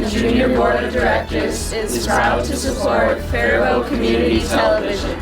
Junior Board of Directors is proud to support Faribault Community Television.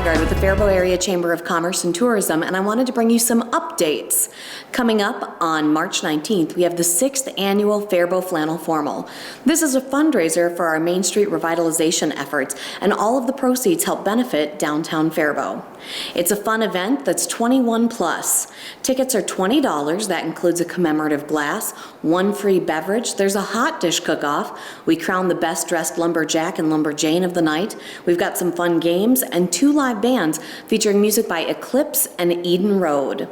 With the Faribault Area Chamber of Commerce and Tourism, and I wanted to bring you some updates. Coming up on March 19th, we have the 6th annual Faribault Flannel Formal. This is a fundraiser for our Main Street revitalization efforts, and all of the proceeds help benefit downtown Faribault. It's a fun event that's 21 plus. Tickets are $20. That includes a commemorative glass, one free beverage. There's a hot dish cook-off. We crown the best dressed lumberjack and lumberjane of the night. We've got some fun games and 2 live bands featuring music by Eclipse and Eden Road.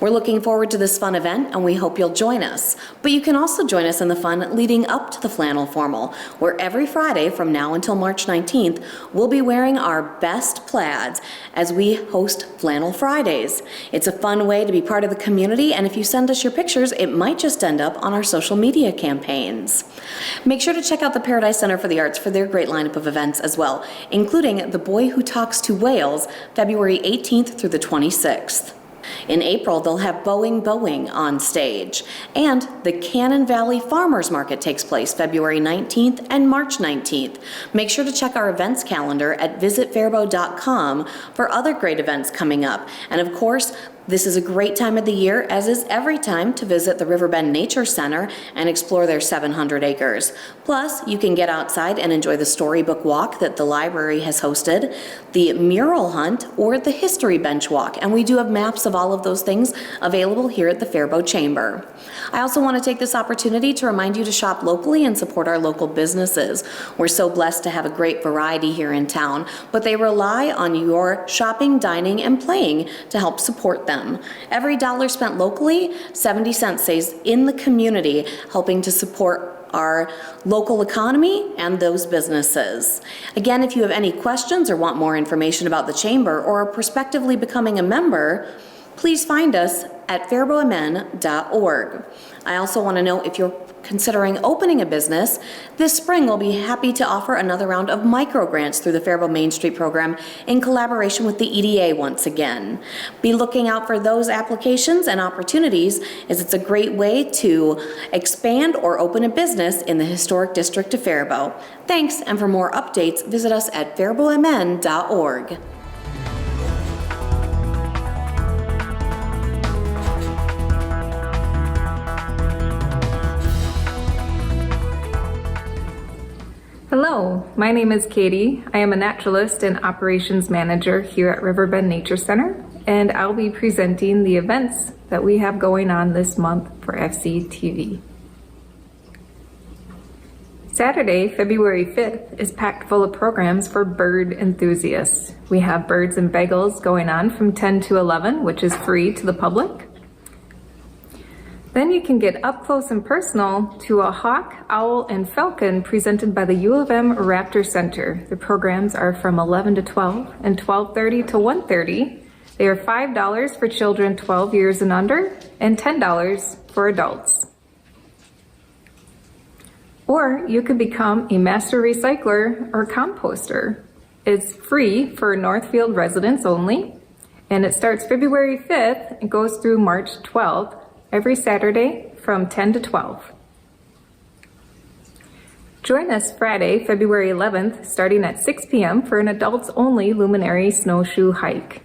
We're looking forward to this fun event, and we hope you'll join us. But you can also join us in the fun leading up to the Flannel Formal, where every Friday from now until March 19th, we'll be wearing our best plaids as we host Flannel Fridays. It's a fun way to be part of the community, and if you send us your pictures, it might just end up on our social media campaigns. Make sure to check out the Paradise Center for the Arts for their great lineup of events as well, including The Boy Who Talks to Whales, February 18th through the 26th. In April, they'll have Bowing on stage. And the Cannon Valley Farmers Market takes place February 19th and March 19th. Make sure to check our events calendar at visitfaribault.com for other great events coming up. And of course, this is a great time of the year, as is every time, to visit the Riverbend Nature Center and explore their 700 acres. Plus, you can get outside and enjoy the storybook walk that the library has hosted, the mural hunt, or the history bench walk. And we do have maps of all of those things available here at the Faribault Chamber. I also want to take this opportunity to remind you to shop locally and support our local businesses. We're so blessed to have a great variety here in town, but they rely on your shopping, dining, and playing to help support them. Every dollar spent locally, 70 cents stays in the community, helping to support our local economy and those businesses. Again, if you have any questions or want more information about the Chamber or are prospectively becoming a member, please find us at faribaultmn.org. I also want to know, if you're considering opening a business, this spring we'll be happy to offer another round of micro grants through the Faribault Main Street program in collaboration with the EDA once again. Be looking out for those applications and opportunities, as it's a great way to expand or open a business in the historic district of Faribault. Thanks, and for more updates, visit us at faribaultmn.org. Hello, my name is Katie. I am a naturalist and operations manager here at Riverbend Nature Center, and I'll be presenting the events that we have going on this month for FCTV. Saturday, February 5th is packed full of programs for bird enthusiasts. We have Birds and Bagels going on from 10 to 11, which is free to the public. Then you can get up close and personal to a hawk, owl, and falcon presented by the U of M Raptor Center. The programs are from 11 to 12 and 12:30 to 1:30. They are $5 for children 12 years and under and $10 for adults. Or you could become a master recycler or composter. It's free for Northfield residents only, and it starts February 5th and goes through March 12th. Every Saturday from 10 to 12. Join us Friday, February 11th, starting at 6 p.m. for an adults-only luminary snowshoe hike.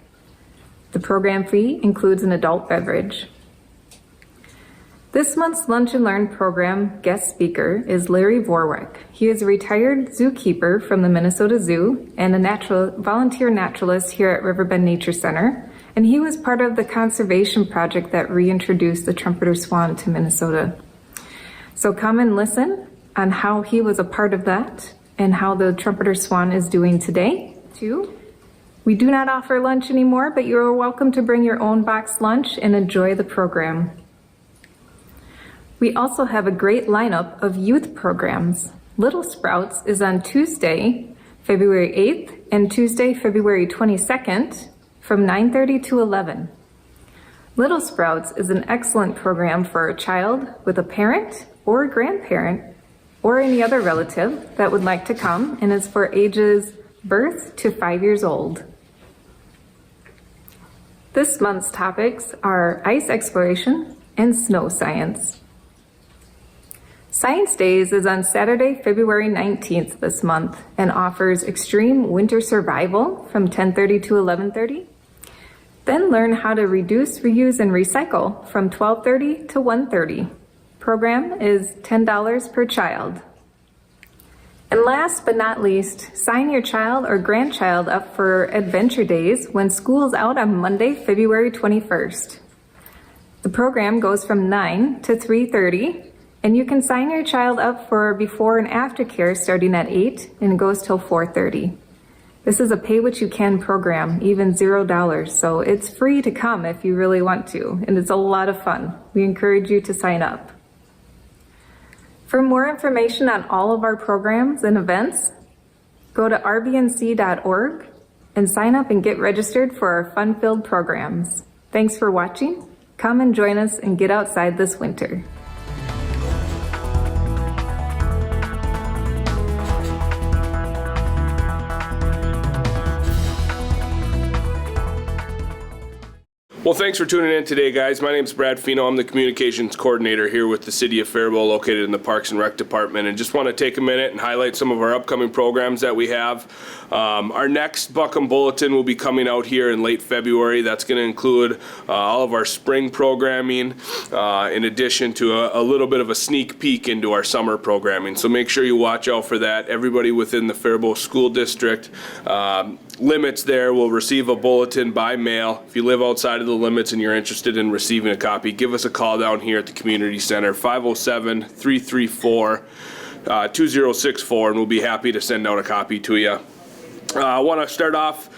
The program fee includes an adult beverage. This month's Lunch and Learn program guest speaker is Larry Vorwick. He is a retired zookeeper from the Minnesota Zoo and a volunteer naturalist here at Riverbend Nature Center. And he was part of the conservation project that reintroduced the trumpeter swan to Minnesota. So come and listen on how he was a part of that and how the trumpeter swan is doing today, too. We do not offer lunch anymore, but you're welcome to bring your own boxed lunch and enjoy the program. We also have a great lineup of youth programs. Little Sprouts is on Tuesday, February 8th and Tuesday, February 22nd from 9:30 to 11. Little Sprouts is an excellent program for a child with a parent or a grandparent or any other relative that would like to come, and is for ages birth to 5 years old. This month's topics are ice exploration and snow science. Science Days is on Saturday, February 19th this month and offers extreme winter survival from 10:30 to 11:30. Then learn how to reduce, reuse, and recycle from 12:30 to 1:30. Program is $10 per child. And last but not least, sign your child or grandchild up for Adventure Days when school's out on Monday, February 21st. The program goes from 9 to 3:30, and you can sign your child up for before and after care starting at 8 and goes till 4:30. This is a pay-what-you-can program, even $0, so it's free to come if you really want to, and it's a lot of fun. We encourage you to sign up. For more information on all of our programs and events, go to rbnc.org and sign up and get registered for our fun-filled programs. Thanks for watching. Come and join us and get outside this winter. Well, thanks for tuning in today, guys. My name's Brad Fino. I'm the communications coordinator here with the City of Faribault, located in the Parks and Rec Department, and just want to take a minute and highlight some of our upcoming programs that we have. Our next Buckham Bulletin will be coming out here in late February. That's going to include all of our spring programming, in addition to a little bit of a sneak peek into our summer programming. So make sure you watch out for that. Everybody within the Faribault School District limits there will receive a bulletin by mail. If you live outside of the limits and you're interested in receiving a copy, give us a call down here at the Community Center, 507-334-2064, and we'll be happy to send out a copy to you. I want to start off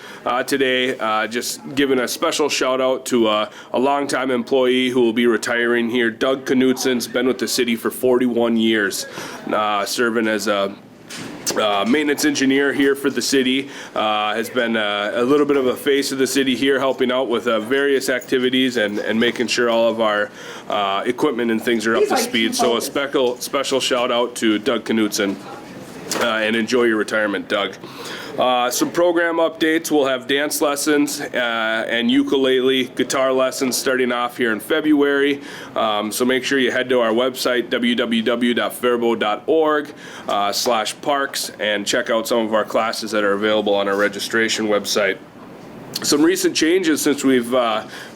today just giving a special shout out to a longtime employee who will be retiring here. Doug Knutson's been with the city for 41 years, serving as a maintenance engineer here for the city, has been a little bit of a face of the city here, helping out with various activities and making sure all of our equipment and things are up to speed. So a special shout out to Doug Knutson, and enjoy your retirement, Doug. Some program updates. We'll have dance lessons and ukulele guitar lessons starting off here in February. So make sure you head to our website, www.faribault.org/parks, and check out some of our classes that are available on our registration website. Some recent changes since we've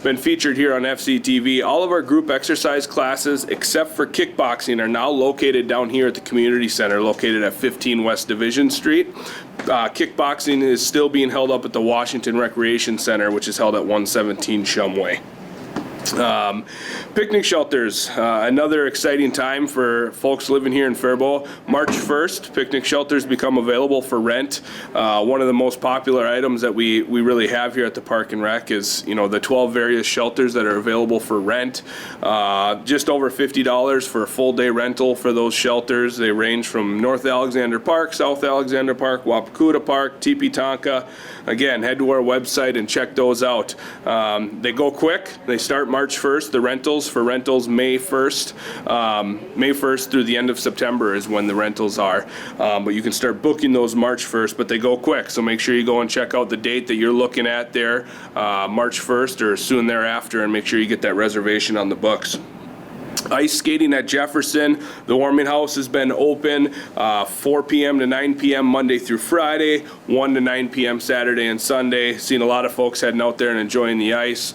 been featured here on FCTV. All of our group exercise classes, except for kickboxing, are now located down here at the Community Center, located at 15 West Division Street. Kickboxing is still being held up at the Washington Recreation Center, which is held at 117 Shumway. Picnic shelters, another exciting time for folks living here in Faribault. March 1st, picnic shelters become available for rent. One of the most popular items that we really have here at the Park and Rec is, the 12 various shelters that are available for rent. Just over $50 for a full day rental for those shelters. They range from North Alexander Park, South Alexander Park, Wapakuta Park, Teepee Tonka. Again, head to our website and check those out. They go quick. They start March 1st. The rentals May 1st. May 1st through the end of September is when the rentals are. But you can start booking those March 1st, but they go quick. So make sure you go and check out the date that you're looking at there, March 1st or soon thereafter, and make sure you get that reservation on the books. Ice skating at Jefferson. The warming house has been open 4 p.m. to 9 p.m. Monday through Friday, 1 to 9 p.m. Saturday and Sunday. Seen a lot of folks heading out there and enjoying the ice.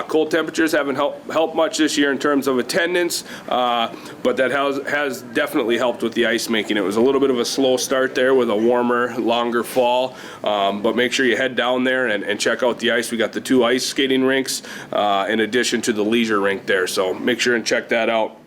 Cold temperatures haven't helped much this year in terms of attendance, but that has definitely helped with the ice making. It was a little bit of a slow start there with a warmer, longer fall, but make sure you head down there and check out the ice. We got the 2 ice skating rinks in addition to the leisure rink there, so make sure and check that out.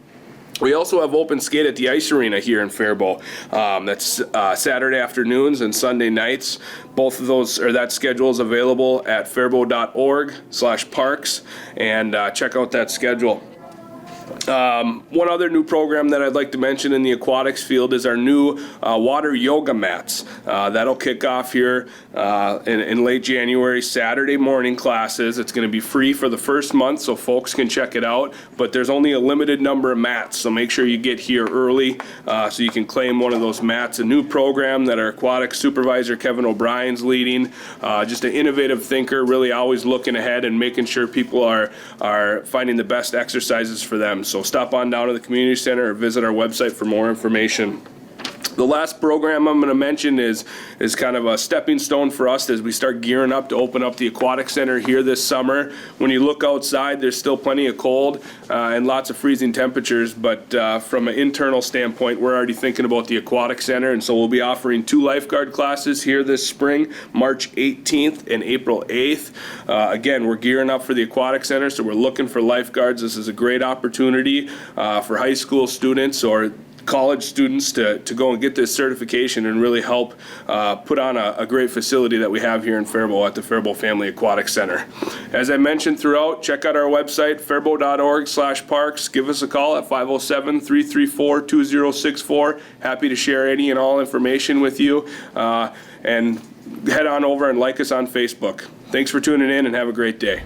We also have open skate at the Ice Arena here in Faribault. That's Saturday afternoons and Sunday nights. Both of those, or that schedule is available at faribault.org/parks, and check out that schedule. One other new program that I'd like to mention in the aquatics field is our new water yoga mats. That'll kick off here in late January, Saturday morning classes. It's going to be free for the first month, so folks can check it out, but there's only a limited number of mats, so make sure you get here early so you can claim one of those mats. A new program that our aquatics supervisor, Kevin O'Brien's leading. Just an innovative thinker, really always looking ahead and making sure people are finding the best exercises for them. So stop on down to the community center or visit our website for more information. The last program I'm going to mention is kind of a stepping stone for us as we start gearing up to open up the aquatic center here this summer. When you look outside, there's still plenty of cold and lots of freezing temperatures, but from an internal standpoint, we're already thinking about the aquatic center, and so we'll be offering 2 lifeguard classes here this spring, March 18th and April 8th. Again, we're gearing up for the aquatic center, so we're looking for lifeguards. This is a great opportunity for high school students or college students to go and get this certification and really help put on a great facility that we have here in Faribault at the Faribault Family Aquatic Center. As I mentioned throughout, check out our website, faribault.org/parks. Give us a call at 507-334-2064. Happy to share any and all information with you. And head on over and like us on Facebook. Thanks for tuning in and have a great day.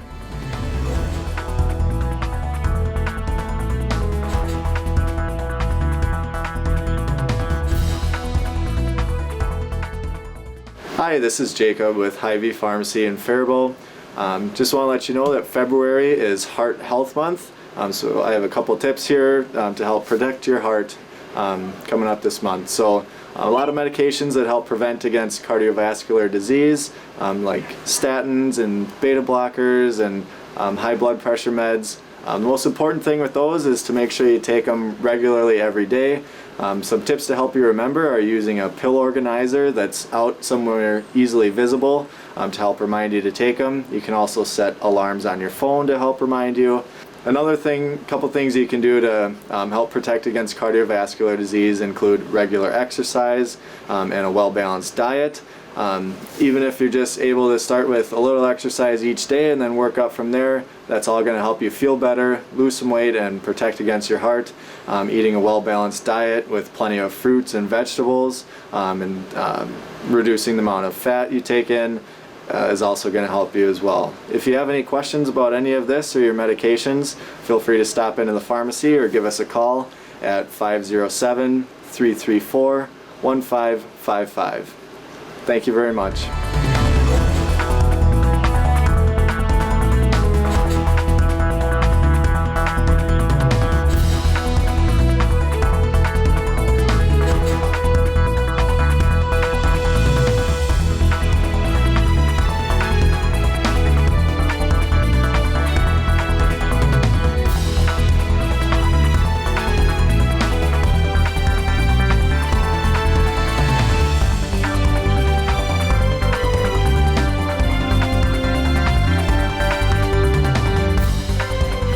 Hi, this is Jacob with Hy-Vee Pharmacy in Faribault. Just want to let you know that February is Heart Health Month. So I have a couple tips here to help protect your heart coming up this month. So a lot of medications that help prevent against cardiovascular disease, like statins and beta blockers and high blood pressure meds. The most important thing with those is to make sure you take them regularly every day. Some tips to help you remember are using a pill organizer that's out somewhere easily visible to help remind you to take them. You can also set alarms on your phone to help remind you. Another couple things you can do to help protect against cardiovascular disease include regular exercise and a well-balanced diet. Even if you're just able to start with a little exercise each day and then work up from there, that's all going to help you feel better, lose some weight, and protect against your heart. Eating a well-balanced diet with plenty of fruits and vegetables and reducing the amount of fat you take in is also going to help you as well. If you have any questions about any of this or your medications, feel free to stop into the pharmacy or give us a call at 507-334-1555. Thank you very much.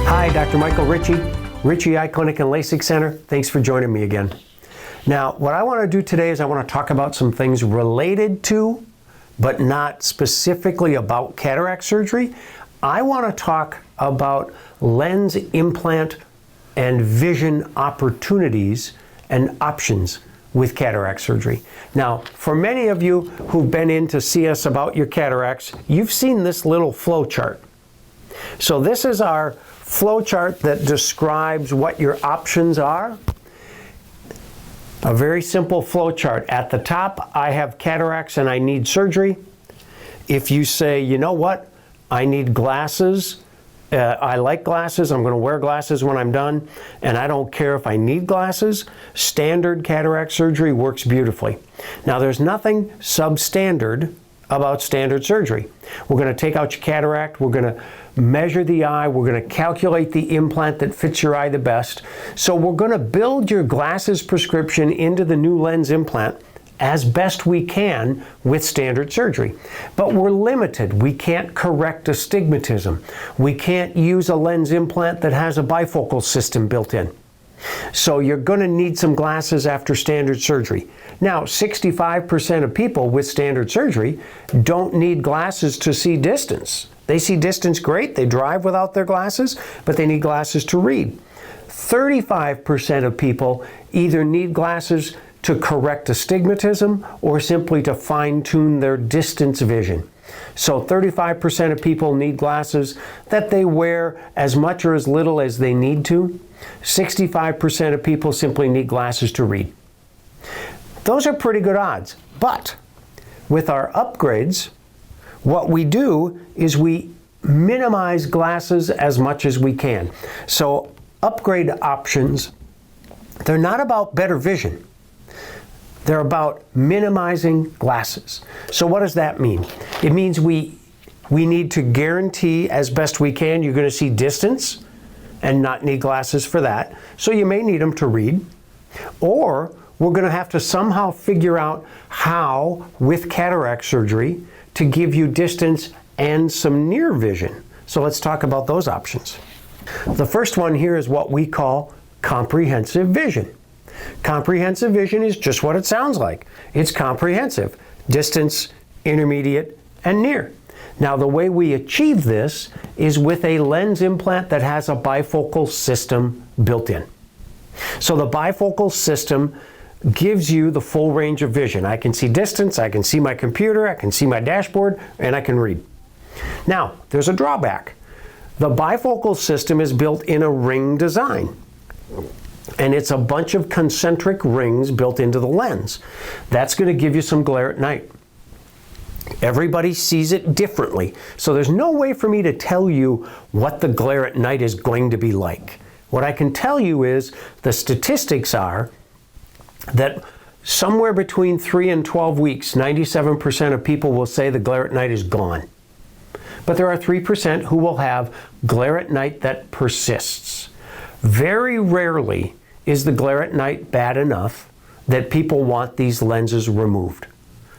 Hi, Dr. Michael Ritchie Eye Clinic and LASIK Center. Thanks for joining me again. Now, what I want to do today is I want to talk about some things related to, but not specifically about cataract surgery. I want to talk about lens implant and vision opportunities and options with cataract surgery. Now, for many of you who've been in to see us about your cataracts, you've seen this little flow chart. So this is our flow chart that describes what your options are. A very simple flow chart. At the top, I have cataracts and I need surgery. If you say, you know what, I need glasses, I like glasses, I'm going to wear glasses when I'm done, and I don't care if I need glasses, standard cataract surgery works beautifully. Now, there's nothing substandard about standard surgery. We're going to take out your cataract, we're going to measure the eye, we're going to calculate the implant that fits your eye the best. So we're going to build your glasses prescription into the new lens implant as best we can with standard surgery. But we're limited. We can't correct astigmatism. We can't use a lens implant that has a bifocal system built in. So you're going to need some glasses after standard surgery. Now, 65% of people with standard surgery don't need glasses to see distance. They see distance great, they drive without their glasses, but they need glasses to read. 35% of people either need glasses to correct astigmatism or simply to fine-tune their distance vision. So 35% of people need glasses that they wear as much or as little as they need to. 65% of people simply need glasses to read. Those are pretty good odds. But with our upgrades, what we do is we minimize glasses as much as we can. So upgrade options, they're not about better vision. They're about minimizing glasses. So what does that mean? It means we need to guarantee as best we can you're going to see distance and not need glasses for that. So you may need them to read. Or we're going to have to somehow figure out how, with cataract surgery, to give you distance and some near vision. So let's talk about those options. The first one here is what we call comprehensive vision. Comprehensive vision is just what it sounds like. It's comprehensive: distance, intermediate, and near. Now, the way we achieve this is with a lens implant that has a bifocal system built in. So the bifocal system gives you the full range of vision. I can see distance, I can see my computer, I can see my dashboard, and I can read. Now, there's a drawback. The bifocal system is built in a ring design. And it's a bunch of concentric rings built into the lens. That's going to give you some glare at night. Everybody sees it differently. So there's no way for me to tell you what the glare at night is going to be like. What I can tell you is the statistics are that somewhere between 3 and 12 weeks, 97% of people will say the glare at night is gone. But there are 3% who will have glare at night that persists. Very rarely is the glare at night bad enough that people want these lenses removed.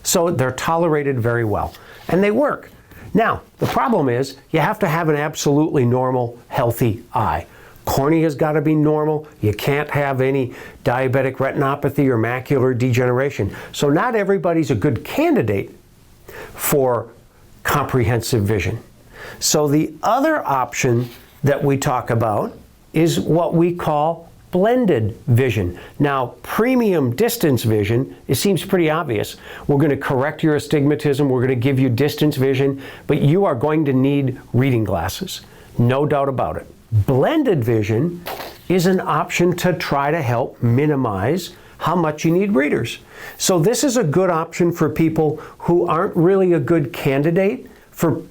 So they're tolerated very well, and they work. Now, the problem is you have to have an absolutely normal, healthy eye. Cornea's got to be normal. You can't have any diabetic retinopathy or macular degeneration. So not everybody's a good candidate for comprehensive vision. So the other option that we talk about is what we call blended vision. Now, premium distance vision, it seems pretty obvious. We're going to correct your astigmatism, we're going to give you distance vision, but you are going to need reading glasses. No doubt about it. Blended vision is an option to try to help minimize how much you need readers. So this is a good option for people who aren't really a good candidate for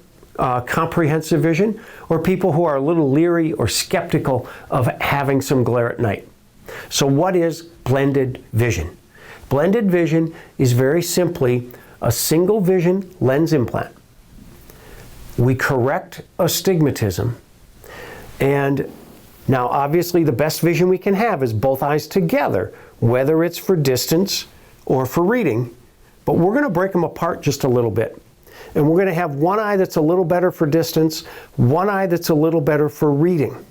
comprehensive vision, or people who are a little leery or skeptical of having some glare at night. So what is blended vision? Blended vision is very simply a single vision lens implant. We correct astigmatism, and now obviously the best vision we can have is both eyes together, whether it's for distance or for reading, but we're going to break them apart just a little bit. And we're going to have one eye that's a little better for distance, one eye that's a little better for reading.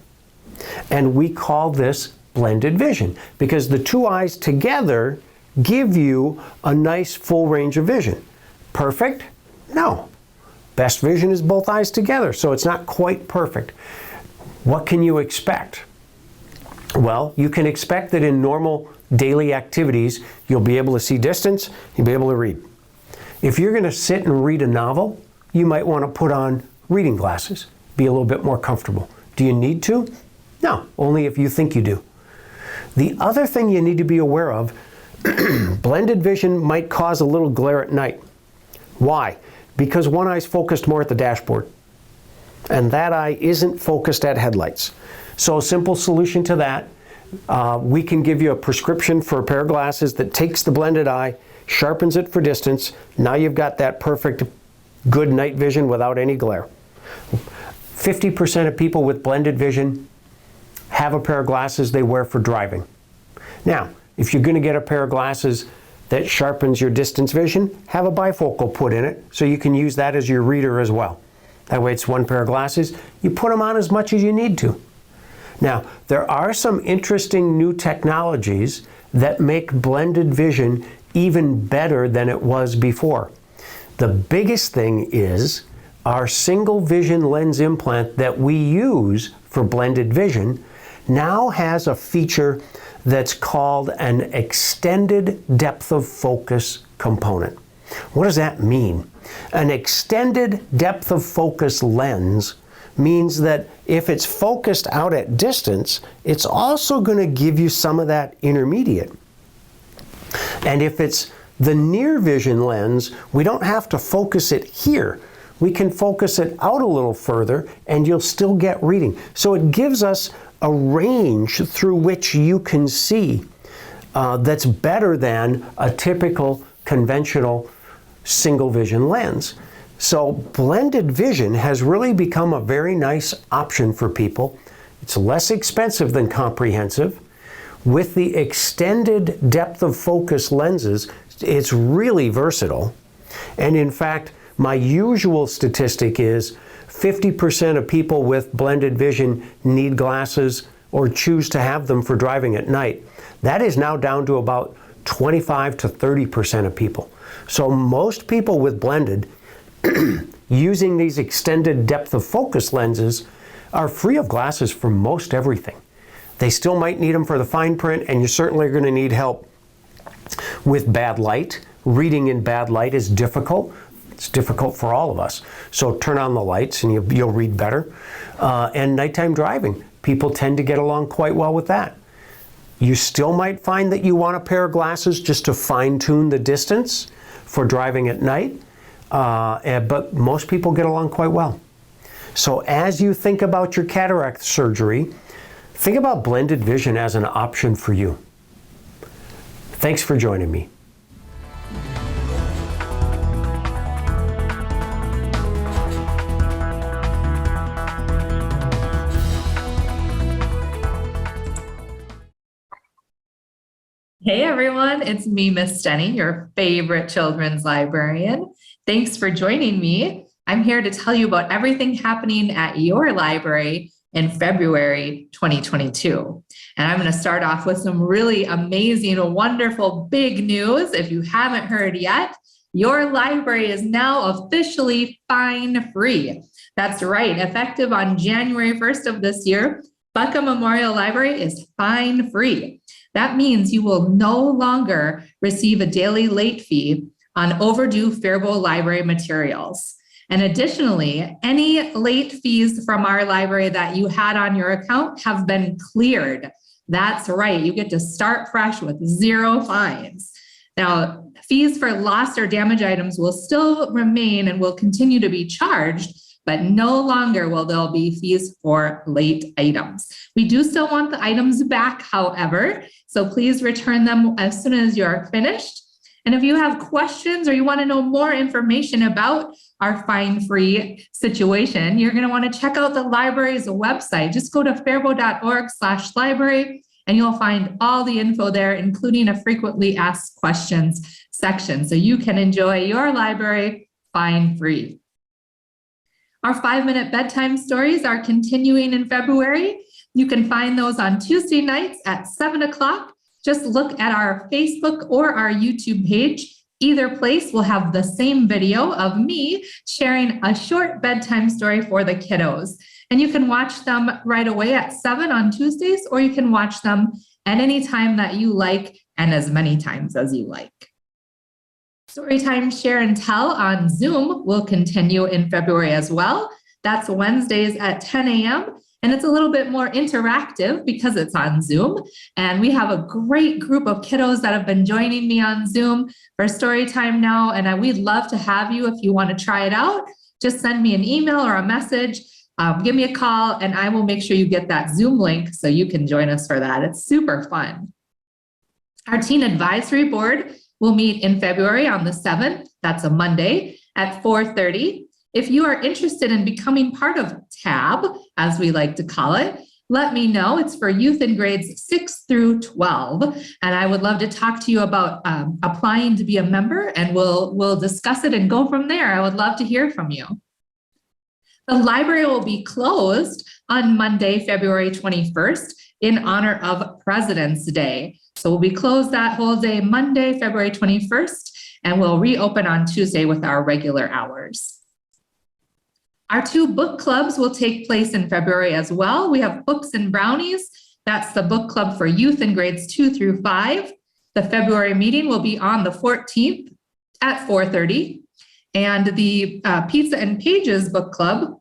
And we call this blended vision because the two eyes together give you a nice full range of vision. Perfect? No. Best vision is both eyes together, so it's not quite perfect. What can you expect? Well, you can expect that in normal daily activities, you'll be able to see distance, you'll be able to read. If you're going to sit and read a novel, you might want to put on reading glasses, be a little bit more comfortable. Do you need to? No, only if you think you do. The other thing you need to be aware of, blended vision might cause a little glare at night. Why? Because one eye's focused more at the dashboard, and that eye isn't focused at headlights. So a simple solution to that, we can give you a prescription for a pair of glasses that takes the blended eye, sharpens it for distance. Now you've got that perfect good night vision without any glare. 50% of people with blended vision have a pair of glasses they wear for driving. Now, if you're going to get a pair of glasses that sharpens your distance vision, have a bifocal put in it so you can use that as your reader as well. That way it's one pair of glasses. You put them on as much as you need to. Now, there are some interesting new technologies that make blended vision even better than it was before. The biggest thing is our single vision lens implant that we use for blended vision now has a feature that's called an extended depth of focus component. What does that mean? An extended depth of focus lens means that if it's focused out at distance, it's also going to give you some of that intermediate. And if it's the near vision lens, we don't have to focus it here. We can focus it out a little further and you'll still get reading. So it gives us a range through which you can see that's better than a typical conventional single vision lens. So blended vision has really become a very nice option for people. It's less expensive than comprehensive. With the extended depth of focus lenses, it's really versatile. And in fact, my usual statistic is 50% of people with blended vision need glasses or choose to have them for driving at night. That is now down to about 25 to 30% of people. So most people with blended using these extended depth of focus lenses are free of glasses for most everything. They still might need them for the fine print, and you certainly are going to need help with bad light. Reading in bad light is difficult. It's difficult for all of us. So turn on the lights and you'll read better. And nighttime driving, people tend to get along quite well with that. You still might find that you want a pair of glasses just to fine-tune the distance for driving at night, but most people get along quite well. So as you think about your cataract surgery, think about blended vision as an option for you. Thanks for joining me. Hey everyone, it's me, Miss Jenny, your favorite children's librarian. Thanks for joining me. I'm here to tell you about everything happening at your library in February 2022. And I'm going to start off with some really amazing, wonderful, big news. If you haven't heard yet, your library is now officially fine-free. That's right, effective on January 1st of this year, Buckham Memorial Library is fine-free. That means you will no longer receive a daily late fee on overdue Faribault library materials. And additionally, any late fees from our library that you had on your account have been cleared. That's right, you get to start fresh with 0 fines. Now, fees for lost or damaged items will still remain and will continue to be charged, but no longer will there be fees for late items. We do still want the items back, however, so please return them as soon as you're finished. And if you have questions or you want to know more information about our fine-free situation, you're going to want to check out the library's website. Just go to faribault.org/library and you'll find all the info there, including a frequently asked questions section, so you can enjoy your library fine-free. Our 5-minute bedtime stories are continuing in February. You can find those on Tuesday nights at 7 o'clock. Just look at our Facebook or our YouTube page. Either place will have the same video of me sharing a short bedtime story for the kiddos. And you can watch them right away at 7 on Tuesdays, or you can watch them at any time that you like and as many times as you like. Storytime Share and Tell on Zoom will continue in February as well. That's Wednesdays at 10 a.m. And it's a little bit more interactive because it's on Zoom. And we have a great group of kiddos that have been joining me on Zoom for Storytime now. And we'd love to have you if you want to try it out. Just send me an email or a message. Give me a call and I will make sure you get that Zoom link so you can join us for that. It's super fun. Our Teen Advisory Board will meet in February on the 7th. That's a Monday at 4:30. If you are interested in becoming part of TAB, as we like to call it, let me know. It's for youth in grades 6 through 12. And I would love to talk to you about applying to be a member, and we'll discuss it and go from there. I would love to hear from you. The library will be closed on Monday, February 21st in honor of President's Day. So we'll be closed that whole day, Monday, February 21st, and we'll reopen on Tuesday with our regular hours. Our 2 book clubs will take place in February as well. We have Books and Brownies That's the book club for youth in grades 2 through 5. The February meeting will be on the 14th at 4:30. And the Pizza and Pages book club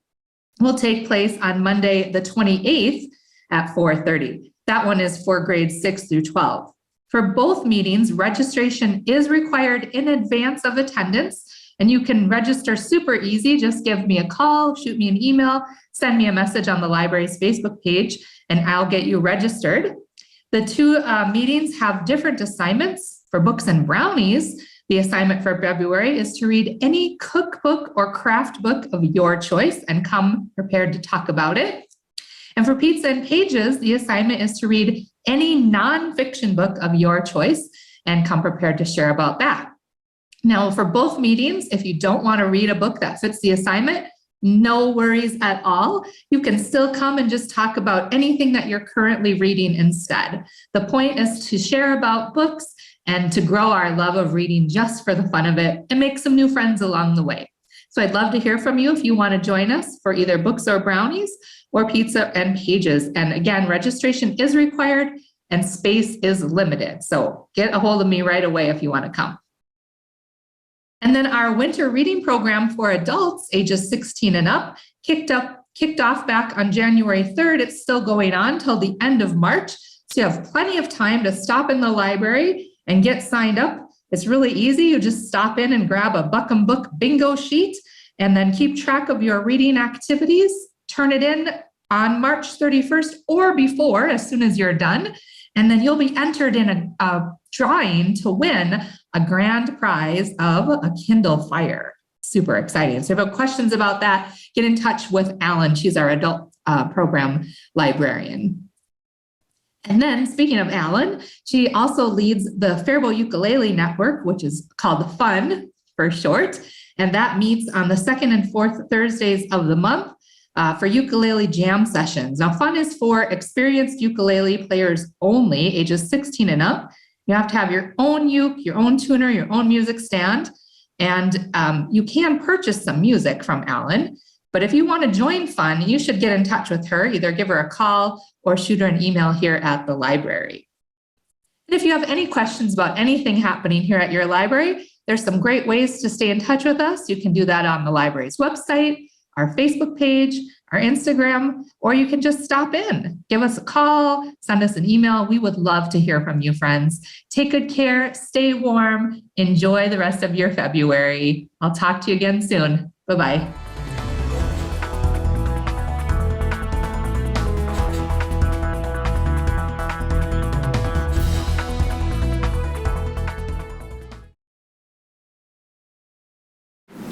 will take place on Monday, the 28th at 4:30. That one is for grades 6 through 12. For both meetings, registration is required in advance of attendance, and you can register super easy. Just give me a call, shoot me an email, send me a message on the library's Facebook page, and I'll get you registered. The two meetings have different assignments. For Books and Brownies, the assignment for February is to read any cookbook or craft book of your choice and come prepared to talk about it. And for Pizza and Pages, the assignment is to read any nonfiction book of your choice and come prepared to share about that. Now, for both meetings, if you don't want to read a book that fits the assignment, no worries at all. You can still come and just talk about anything that you're currently reading instead. The point is to share about books and to grow our love of reading just for the fun of it and make some new friends along the way. So I'd love to hear from you if you want to join us for either Books or Brownies or Pizza and Pages. And again, registration is required and space is limited. So get a hold of me right away if you want to come. And then our winter reading program for adults ages 16 and up kicked off back on January 3rd. It's still going on till the end of March. So you have plenty of time to stop in the library and get signed up. It's really easy. You just stop in and grab a Buckham Book bingo sheet and then keep track of your reading activities. Turn it in on March 31st or before, as soon as you're done. And then you'll be entered in a drawing to win a grand prize of a Kindle Fire. Super exciting. So if you have questions about that, get in touch with Alan. She's our adult program librarian. And then speaking of Alan, she also leads the Faribault Ukulele Network, which is called FUN for short. And that meets on the second and fourth Thursdays of the month for ukulele jam sessions. Now, FUN is for experienced ukulele players only, ages 16 and up. You have to have your own uke, your own tuner, your own music stand, and you can purchase some music from Alan. But if you want to join FUN, you should get in touch with her, either give her a call or shoot her an email here at the library. And if you have any questions about anything happening here at your library, there's some great ways to stay in touch with us. You can do that on the library's website, our Facebook page, our Instagram, or you can just stop in. Give us a call, send us an email. We would love to hear from you, friends. Take good care, stay warm, enjoy the rest of your February. I'll talk to you again soon. Bye-bye.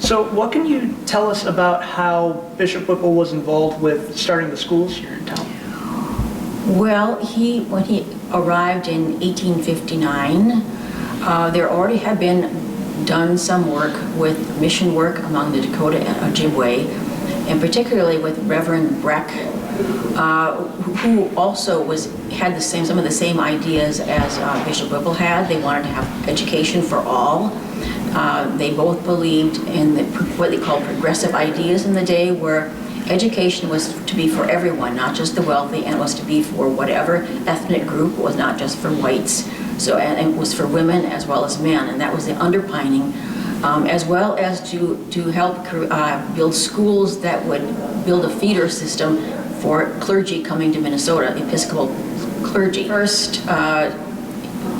So what can you tell us about how Bishop Whipple was involved with starting the schools here in town? Well, when he arrived in 1859, there already had been done some work with mission work among the Dakota Ojibwe, and particularly with Reverend Breck, who also had some of the same ideas as Bishop Whipple had. They wanted to have education for all. They both believed in what they called progressive ideas in the day, where education was to be for everyone, not just the wealthy, and it was to be for whatever ethnic group. It was not just for whites. So, and it was for women as well as men, and that was the underpinning, as well as to help build schools that would build a feeder system for clergy coming to Minnesota, Episcopal clergy. First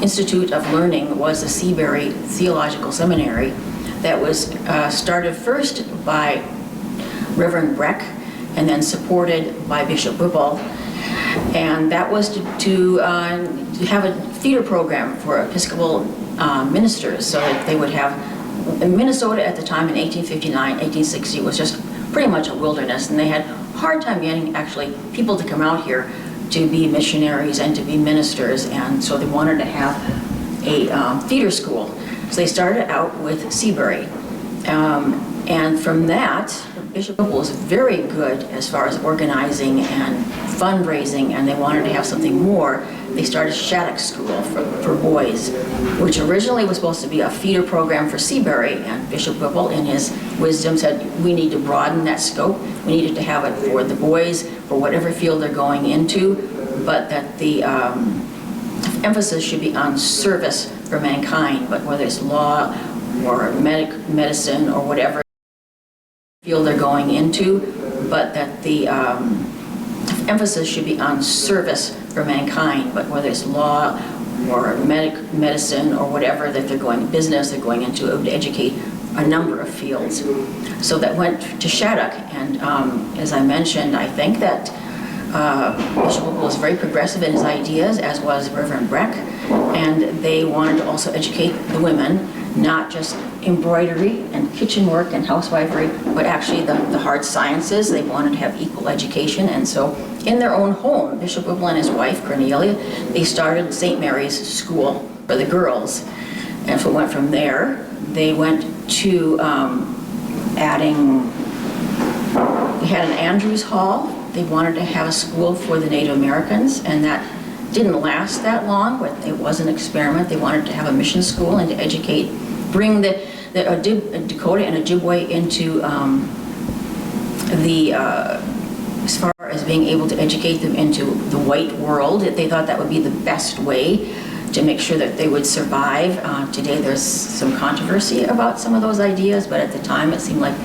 Institute of Learning was the Seabury Theological Seminary that was started first by Reverend Breck and then supported by Bishop Whipple. And that was to have a feeder program for Episcopal ministers, so that they would have, in Minnesota at the time in 1859, 1860 was just pretty much a wilderness, and they had a hard time getting actually people to come out here to be missionaries and to be ministers, and so they wanted to have a feeder school. So they started out with Seabury. And from that, Bishop Whipple was very good as far as organizing and fundraising, and they wanted to have something more. They started Shattuck School for boys, which originally was supposed to be a feeder program for Seabury, and Bishop Whipple, in his wisdom, said we need to broaden that scope. We needed to have it for the boys, for whatever field they're going into, but that the emphasis should be on service for mankind, but whether it's law or medicine or whatever field they're going into, but that the emphasis should be on service for mankind, but whether it's law or medicine or whatever that they're going, business they're going into, it would educate a number of fields. So that went to Shattuck, and as I mentioned, I think that Bishop Whipple was very progressive in his ideas, as was Reverend Breck, and they wanted to also educate the women, not just embroidery and kitchen work and housewifery, but actually the hard sciences. They wanted to have equal education, and so in their own home, Bishop Whipple and his wife, Cornelia, they started St. Mary's School for the girls. And so it went from there. They went to adding, we had an Andrews Hall. They wanted to have a school for the Native Americans, and that didn't last that long, but it was an experiment. They wanted to have a mission school and to educate, bring the Dakota and Ojibwe into as far as being able to educate them into the white world. They thought that would be the best way to make sure that they would survive. Today there's some controversy about some of those ideas, but at the time it seemed like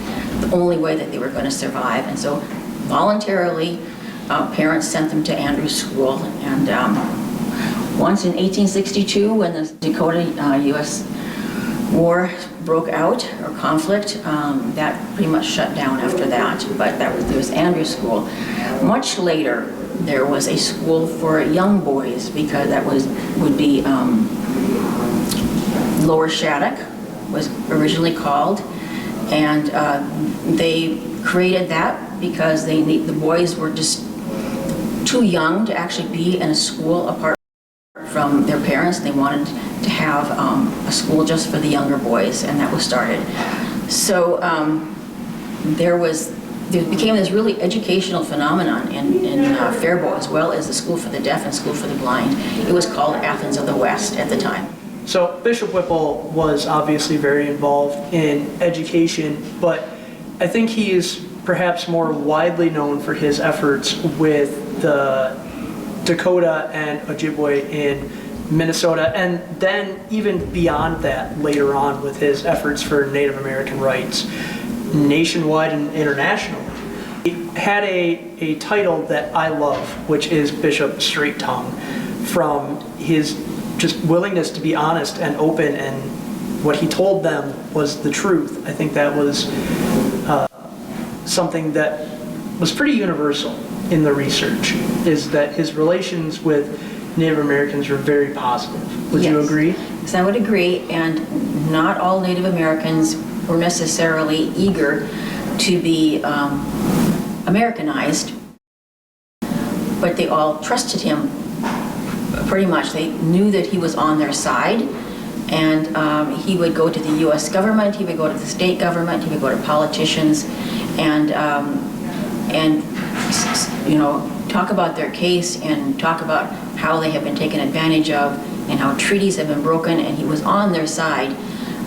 the only way that they were going to survive. And so voluntarily, parents sent them to Andrews School. And once in 1862, when the Dakota-U.S. War broke out, or conflict, that pretty much shut down after that. But there was Andrews School. Much later, there was a school for young boys, because that would be Lower Shattuck was originally called, and they created that because the boys were just too young to actually be in a school apart from their parents. They wanted to have a school just for the younger boys, and that was started. So there became this really educational phenomenon in Faribault, as well as the School for the Deaf and School for the Blind. It was called Athens of the West at the time. So Bishop Whipple was obviously very involved in education, but I think he is perhaps more widely known for his efforts with the Dakota and Ojibwe in Minnesota, and then even beyond that later on with his efforts for Native American rights nationwide and internationally. He had a title that I love, which is Bishop Straight Tongue, from his just willingness to be honest and open, and what he told them was the truth. I think that was something that was pretty universal in the research, is that his relations with Native Americans were very positive. Would you agree? Yes, I would agree, and not all Native Americans were necessarily eager to be Americanized, but they all trusted him pretty much. They knew that he was on their side, and he would go to the U.S. government, he would go to the state government, he would go to politicians, and you know, talk about their case and talk about how they have been taken advantage of and how treaties have been broken, and he was on their side.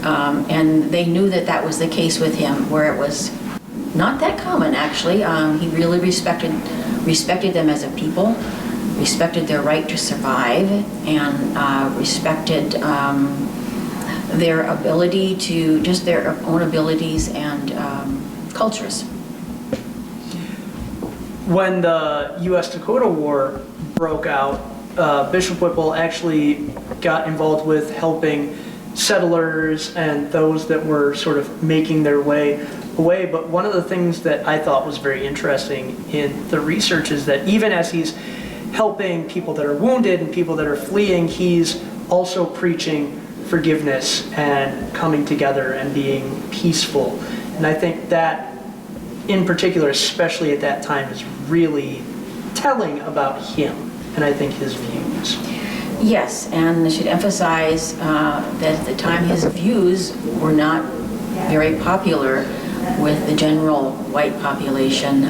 And they knew that that was the case with him, where it was not that common, actually. He really respected them as a people, respected their right to survive, and respected their ability to, just their own abilities and cultures. When the U.S.-Dakota War broke out, Bishop Whipple actually got involved with helping settlers and those that were sort of making their way away. But one of the things that I thought was very interesting in the research is that even as he's helping people that are wounded and people that are fleeing, he's also preaching forgiveness and coming together and being peaceful. And I think that, in particular, especially at that time, is really telling about him, and I think his views. Yes, and I should emphasize that at the time his views were not very popular with the general white population.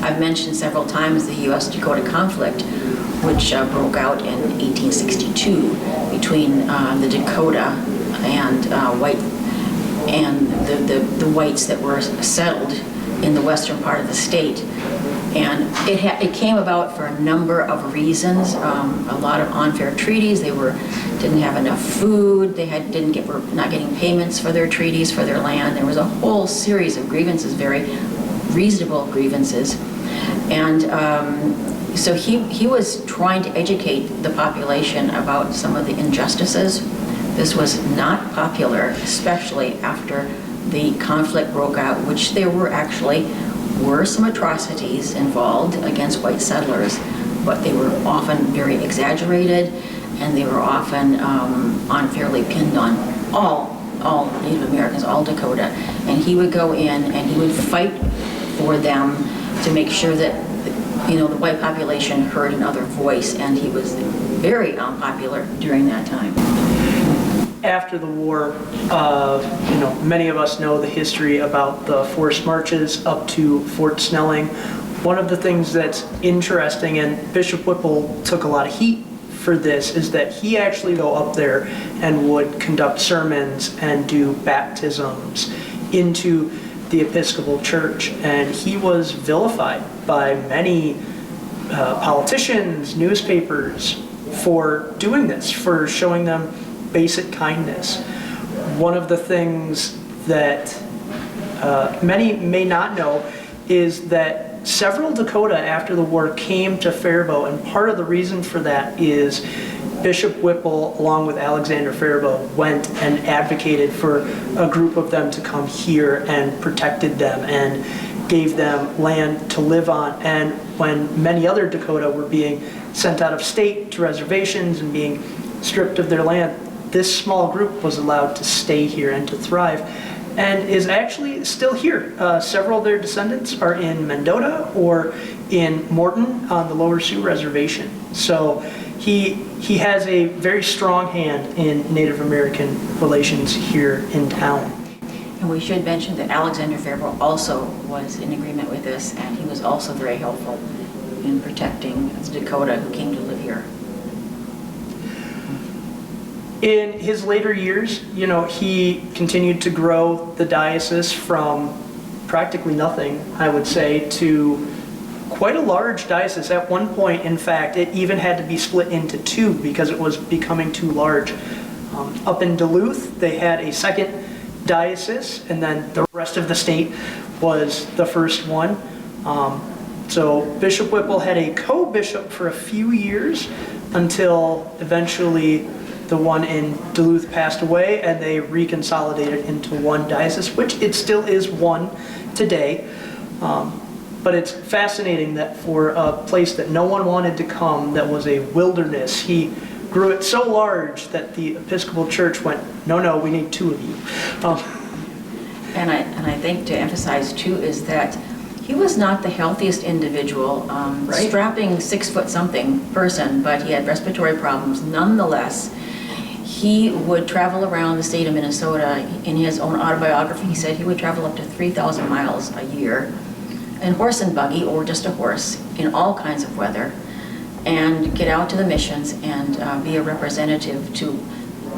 I've mentioned several times the U.S.-Dakota Conflict, which broke out in 1862 between the Dakota and the whites that were settled in the western part of the state. And it came about for a number of reasons. A lot of unfair treaties. They didn't have enough food. They were not getting payments for their treaties, for their land. There was a whole series of grievances, very reasonable grievances. And so he was trying to educate the population about some of the injustices. This was not popular, especially after the conflict broke out, which there were some atrocities involved against white settlers, but they were often very exaggerated, and they were often unfairly pinned on all Native Americans, all Dakota. And he would go in and he would fight for them to make sure that the white population heard another voice, and he was very unpopular during that time. After the war, many of us know the history about the forced marches up to Fort Snelling. One of the things that's interesting, and Bishop Whipple took a lot of heat for this, is that he actually go up there and would conduct sermons and do baptisms into the Episcopal Church, and he was vilified by many politicians, newspapers, for doing this, for showing them basic kindness. One of the things that many may not know is that several Dakota after the war came to Faribault, and part of the reason for that is Bishop Whipple, along with Alexander Faribault, went and advocated for a group of them to come here and protected them and gave them land to live on. And when many other Dakota were being sent out of state to reservations and being stripped of their land, this small group was allowed to stay here and to thrive, and is actually still here. Several of their descendants are in Mendota or in Morton on the Lower Sioux Reservation. So he has a very strong hand in Native American relations here in town. And we should mention that Alexander Faribault also was in agreement with this, and he was also very helpful in protecting the Dakota who came to live here. In his later years, he continued to grow the diocese from practically nothing, I would say, to quite a large diocese. At one point, in fact, it even had to be split into two because it was becoming too large. Up in Duluth, they had a second diocese, and then the rest of the state was the first one. So Bishop Whipple had a co-bishop for a few years until eventually the one in Duluth passed away, and they reconsolidated into one diocese, which it still is one today. But it's fascinating that for a place that no one wanted to come, that was a wilderness, he grew it so large that the Episcopal Church went, no, we need two of you. And I think to emphasize too is that he was not the healthiest individual, Right. strapping 6-foot-something person, but he had respiratory problems. Nonetheless, he would travel around the state of Minnesota. In his own autobiography, he said he would travel up to 3,000 miles a year in horse and buggy, or just a horse, in all kinds of weather, and get out to the missions and be a representative to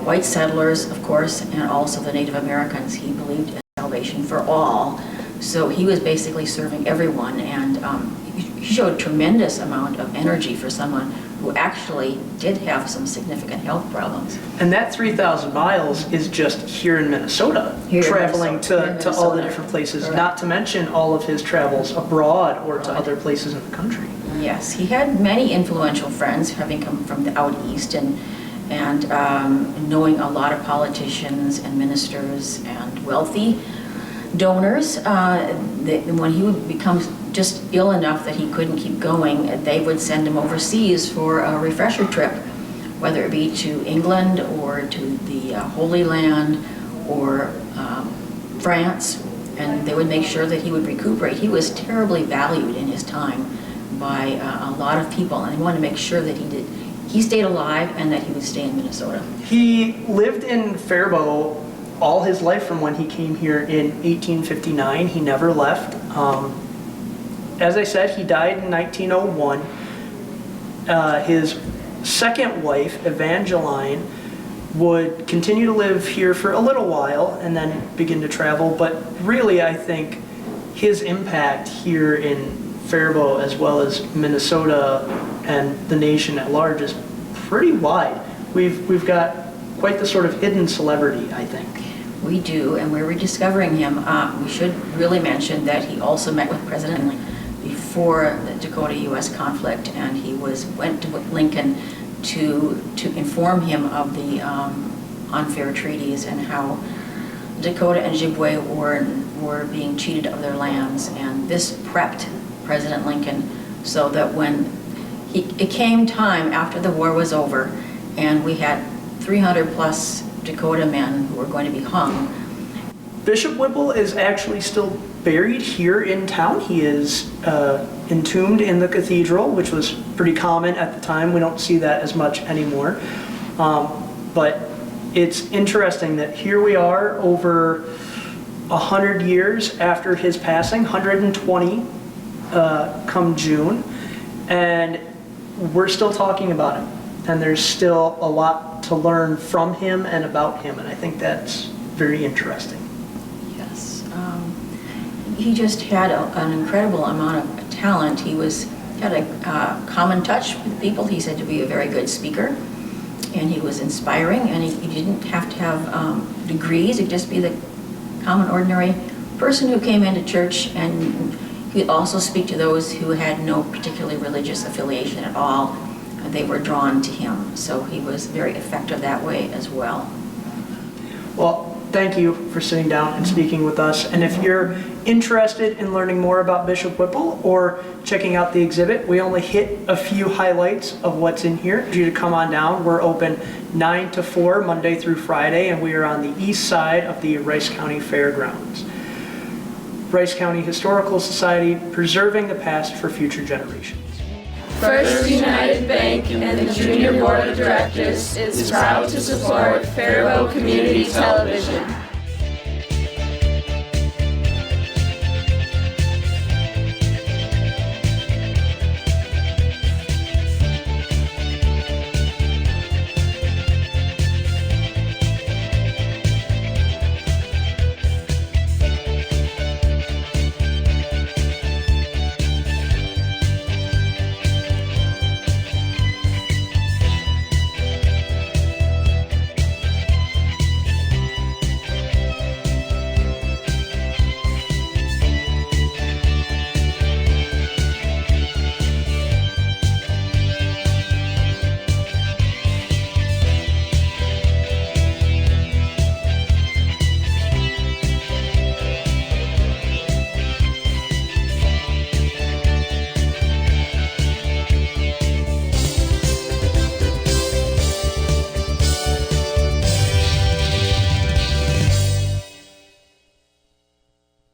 white settlers, of course, and also the Native Americans. He believed in salvation for all. So he was basically serving everyone, and he showed a tremendous amount of energy for someone who actually did have some significant health problems. And that 3,000 miles is just here in Minnesota, traveling to all the different places, Correct. not to mention all of his travels abroad or to other places in the country. Yes, he had many influential friends, having come from the out east and knowing a lot of politicians and ministers and wealthy donors. When he would become just ill enough that he couldn't keep going, they would send him overseas for a refresher trip, whether it be to England or to the Holy Land or France, and they would make sure that he would recuperate. He was terribly valued in his time by a lot of people, and they wanted to make sure that he stayed alive and that he would stay in Minnesota. He lived in Faribault all his life from when he came here in 1859. He never left. As I said, he died in 1901. His second wife, Evangeline, would continue to live here for a little while and then begin to travel. But really, I think his impact here in Faribault as well as Minnesota and the nation at large is pretty wide. We've got quite the sort of hidden celebrity, I think. We do, and we're rediscovering him. We should really mention that he also met with President Lincoln before the Dakota-U.S. conflict, and he went to Lincoln to inform him of the unfair treaties and how Dakota and Ojibwe were being cheated of their lands. And this prepped President Lincoln so that when it came time after the war was over, and we had 300 plus Dakota men who were going to be hung. Bishop Whipple is actually still buried here in town. He is entombed in the cathedral, which was pretty common at the time. We don't see that as much anymore. But it's interesting that here we are over 100 years after his passing, 120 come June, and we're still talking about him. And there's still a lot to learn from him and about him, and I think that's very interesting. Yes. He just had an incredible amount of talent. He had a common touch with people. He said to be a very good speaker, and he was inspiring, and he didn't have to have degrees. He could just be the common, ordinary person who came into church, and he could also speak to those who had no particularly religious affiliation at all. They were drawn to him, so he was very effective that way as well. Well, thank you for sitting down and speaking with us. And if you're interested in learning more about Bishop Whipple or checking out the exhibit, we only hit a few highlights of what's in here. For you to come on down. We're open 9 to 4 Monday through Friday, and we are on the east side of the Rice County Fairgrounds. Rice County Historical Society, preserving the past for future generations. First United Bank and the Junior Board of Directors is proud to support Faribault Community Television.